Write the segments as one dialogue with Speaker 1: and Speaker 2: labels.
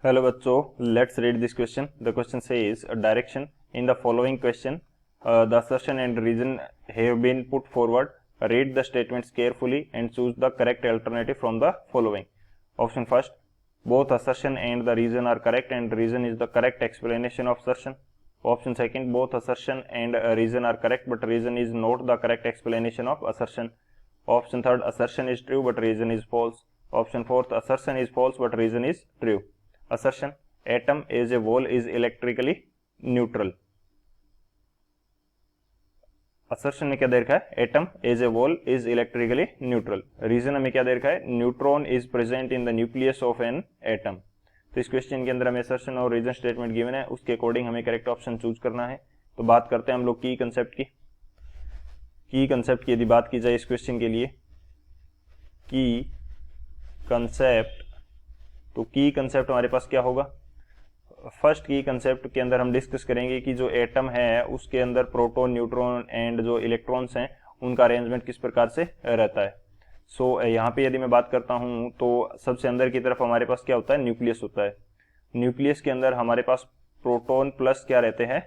Speaker 1: Hello बच्चों, let's read this question. The question says a direction in the following question. The assertion and reason have been put forward. Read the statements carefully and choose the correct alternative from the following. Option first, both assertion and the reason are correct and reason is the correct explanation of assertion. Option second, both assertion and reason are correct but reason is not the correct explanation of assertion. Option third, assertion is true but reason is false. Option fourth, assertion is false but reason is true. Assertion, atom as a whole is electrically neutral. Assertion में क्या दे रखा है? Atom as a whole is electrically neutral. Reason हमें क्या दे रखा है? Neutron is present in the nucleus of an atom. तो इस क्वेश्चन के अंदर हमें असर्शन और रीजन स्टेटमेंट गिवन है, उसके अकॉर्डिंग हमें करेक्ट ऑप्शन चूज करना है. तो बात करते हैं हम लोग की कंसेप्ट की. की कंसेप्ट की यदि बात की जाए इस क्वेश्चन के लिए, की कंसेप्ट, तो की कंसेप्ट हमारे पास क्या होगा? फर्स्ट की कंसेप्ट के अंदर हम डिस्कस करेंगे कि जो एटम है उसके अंदर प्रोटॉन, न्यूट्रॉन एंड जो इलेक्ट्रॉन्स हैं उनका अरेंजमेंट किस प्रकार से रहता है. सो यहाँ पे यदि मैं बात करता हूँ तो सबसे अंदर की तरफ हमारे पास क्या होता है? न्यूक्लियस होता है. न्यूक्लियस के अंदर हमारे पास प्रोटॉन प्लस क्या रहते हैं?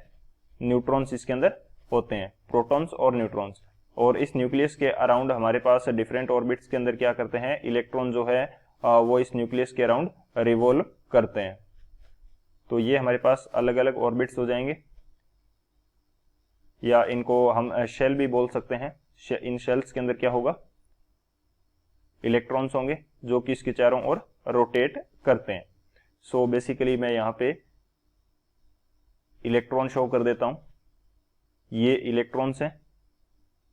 Speaker 1: न्यूट्रॉन्स इसके अंदर होते हैं, प्रोटॉन्स और न्यूट्रॉन्स. और इस न्यूक्लियस के अराउंड हमारे पास डिफरेंट ऑर्बिट्स के अंदर क्या करते हैं? इलेक्ट्रॉन जो है वो इस न्यूक्लियस के अराउंड रिवॉल्व करते हैं. तो ये हमारे पास अलग अलग ऑर्बिट्स हो जाएंगे, या इनको हम शेल भी बोल सकते हैं. इन शेल्स के अंदर क्या होगा? इलेक्ट्रॉन्स होंगे जो कि इसके चारों ओर रोटेट करते हैं. सो बेसिकली मैं यहाँ पे इलेक्ट्रॉन शो कर देता हूं. ये इलेक्ट्रॉन्स हैं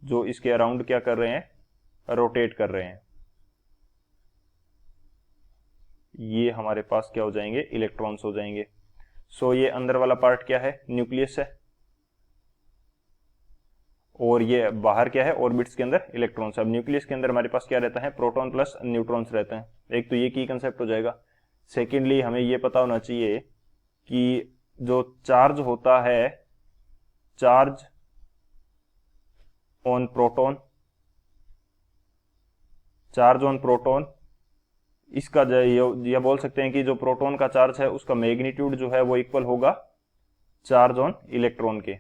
Speaker 1: जो इसके अराउंड क्या कर रहे हैं? रोटेट कर रहे हैं. ये हमारे पास क्या हो जाएंगे? इलेक्ट्रॉन्स हो जाएंगे. सो ये अंदर वाला पार्ट क्या है? न्यूक्लियस है. और ये बाहर क्या है? ऑर्बिट्स के अंदर इलेक्ट्रॉन्स. अब न्यूक्लियस के अंदर हमारे पास क्या रहता है? प्रोटॉन प्लस न्यूट्रॉन्स रहते हैं. एक तो ये की कंसेप्ट हो जाएगा. सेकेंडली हमें ये पता होना चाहिए कि जो चार्ज होता है, charge on proton, charge on proton, इसका यह बोल सकते हैं कि जो प्रोटॉन का चार्ज है उसका मैग्नीट्यूड जो है वो इक्वल होगा चार्ज ऑन इलेक्ट्रॉन के.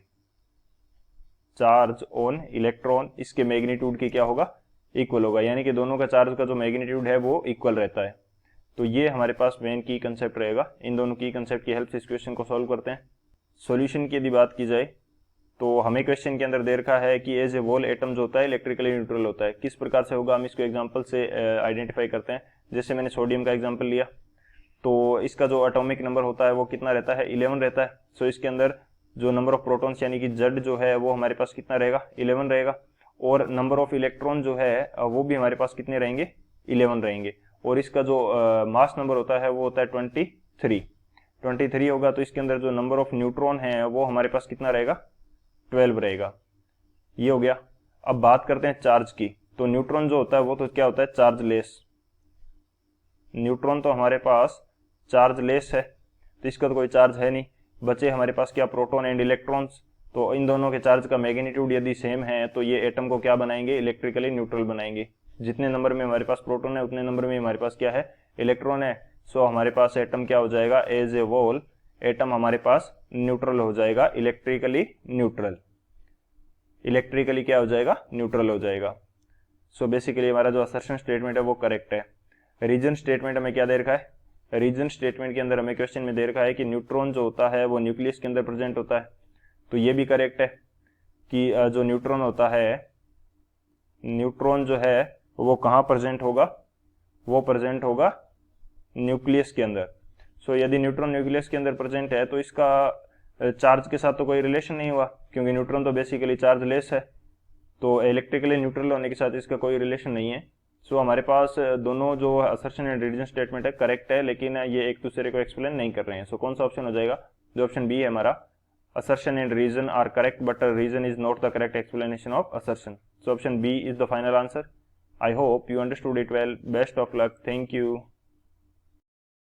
Speaker 1: चार्ज ऑन इलेक्ट्रॉन इसके मैग्नीट्यूड के क्या होगा? इक्वल होगा. यानी कि दोनों का चार्ज का जो मैग्नीट्यूड है वो इक्वल रहता है. तो ये हमारे पास मेन की कंसेप्ट रहेगा. इन दोनों की कंसेप्ट की हेल्प से इस क्वेश्चन को सॉल्व करते हैं. सॉल्यूशन की यदि बात की जाए तो हमें क्वेश्चन के अंदर दे रखा है कि एज ए वॉल एटम जो होता है इलेक्ट्रिकली न्यूट्रल होता है. किस प्रकार से होगा हम इसको एग्जांपल से आइडेंटिफाई करते हैं. जैसे मैंने सोडियम का एग्जांपल लिया तो इसका जो एटॉमिक नंबर होता है वो कितना रहता है? 11 रहता है. सो इसके अंदर जो नंबर ऑफ प्रोटॉन्स यानी कि जेड जो है वो हमारे पास कितना रहेगा? 11 रहेगा. और नंबर ऑफ इलेक्ट्रॉन जो है वो भी हमारे पास कितने रहेंगे? 11 रहेंगे. और इसका जो मास नंबर होता है वो होता है 23 होगा. तो इसके अंदर जो नंबर ऑफ न्यूट्रॉन है वो हमारे पास कितना रहेगा? 12 रहेगा. ये हो गया. अब बात करते हैं चार्ज की. तो न्यूट्रॉन जो होता है वो तो क्या होता है? चार्जलेस. न्यूट्रॉन तो हमारे पास चार्जलेस है, तो इसका तो कोई चार्ज है नहीं. बचे हमारे पास क्या? Proton and electrons. तो इन दोनों के चार्ज का मैग्नीट्यूड यदि सेम है तो ये एटम को क्या बनाएंगे? इलेक्ट्रिकली न्यूट्रल बनाएंगे. जितने नंबर में हमारे पास प्रोटॉन है उतने नंबर में हमारे पास क्या है? इलेक्ट्रॉन है. सो हमारे पास एटम क्या हो जाएगा? एज ए वोल एटम हमारे पास न्यूट्रल हो जाएगा, इलेक्ट्रिकली न्यूट्रल. इलेक्ट्रिकली क्या हो जाएगा? न्यूट्रल हो जाएगा. सो बेसिकली हमारा जो असर्शन स्टेटमेंट है वो करेक्ट है. रीजन स्टेटमेंट हमें क्या दे रखा है? रीजन स्टेटमेंट के अंदर हमें क्वेश्चन में दे रखा है कि न्यूट्रॉन जो होता है वो न्यूक्लियस के अंदर प्रेजेंट होता है. तो ये भी करेक्ट है कि जो न्यूट्रॉन होता है, न्यूट्रॉन जो है वो कहाँ प्रेजेंट होगा? वो प्रेजेंट होगा न्यूक्लियस के अंदर. सो यदि न्यूट्रॉन न्यूक्लियस के अंदर प्रेजेंट है तो इसका चार्ज के साथ तो कोई रिलेशन नहीं हुआ, क्योंकि न्यूट्रॉन तो बेसिकली चार्जलेस है. तो इलेक्ट्रिकली न्यूट्रल होने के साथ इसका कोई रिलेशन नहीं है. सो हमारे पास दोनों जो असर्शन एंड रीजन स्टेटमेंट है करेक्ट है, लेकिन ये एक दूसरे को एक्सप्लेन नहीं कर रहे हैं. सो कौन सा ऑप्शन हो जाएगा? जो ऑप्शन बी है हमारा, assertion and reason are correct but reason is not the correct explanation of assertion. So option B is the final answer. I hope you understood it well. Best of luck. Thank you.